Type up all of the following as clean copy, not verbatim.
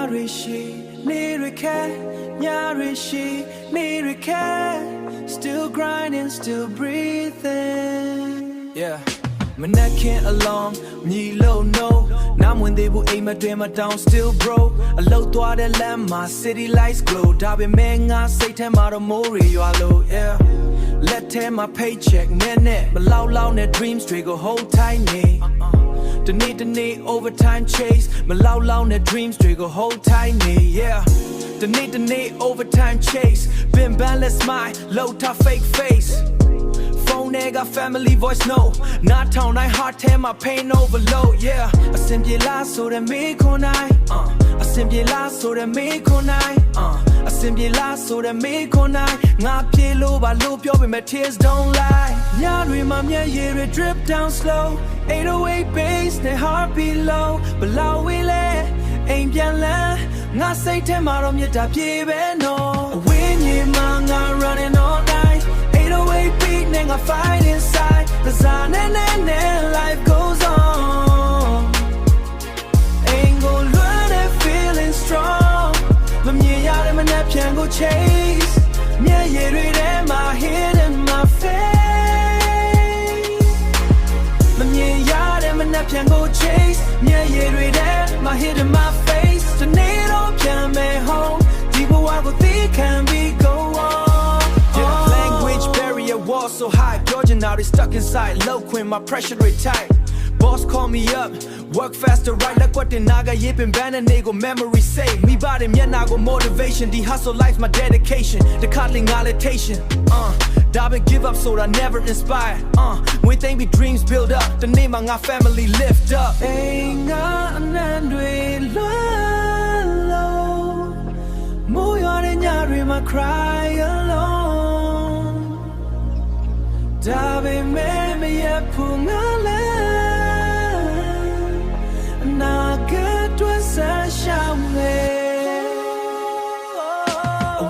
Nyarishi, Nirike, Nyarishi, Nirike, still grinding, still breathing. Yeah. My neck can't along, me low no. Now when they will aim my dream, my down still bro. A low thought that land, my city lights glow. Dabi menga, Satan out of Mori, you are low, yeah. Let take my paycheck, nene. But loud, that dreams trigger, hold tight, knee. The need, overtime chase. But loud, that dreams trigger, hold tight, knee, yeah. The need, overtime chase. Been balanced, my low top fake face. Phone got family voice, no. Not town, I heart tear my pain overload, yeah. I simply lie so that me konai. I simply lie so that me konai. I simply lie so that me konai. Nga pilo ba loop yo, but my tears don't lie. Nyari mam ya year drip down slow. 808 bass, ne heart below. But low we let, ain't bien la. Nga say te marom ya da pie be no. When you man running all night. 808 beat, nigga fight inside. Cause life goes on. Ain't gon' learn and feeling strong. But me out in my napkin go chase. Me read in my head and my face. But me out in my napkin go chase. Me read in my head and my face. The need on can me home. People I go think can be go on. Wall so high, Georgia now they stuck inside. Low queen, my pressure rate tight. Boss call me up, work faster, right? Like what the naga yippin' banner, nego memory save. Me body, me nago motivation. The hustle life's my dedication. The coddling alitation. Dabbing give up so I never inspire. When think me dreams build up, the name of our family lift up. Ain't got an end low. More than yari, my cry alone. Dabi me ya pungala na gadwa sa shamwe.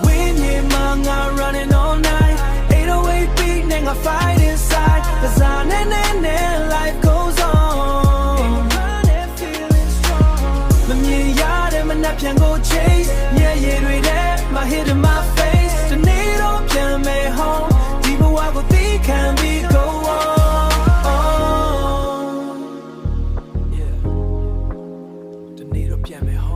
When you manga running all night. 808 beat nigga fight inside. Cause life goes on. But me yard and my napkin go chase. Yeah, read it, my head in my face. The need on can me home. People I go think can be go on. Yeah. The need of me home.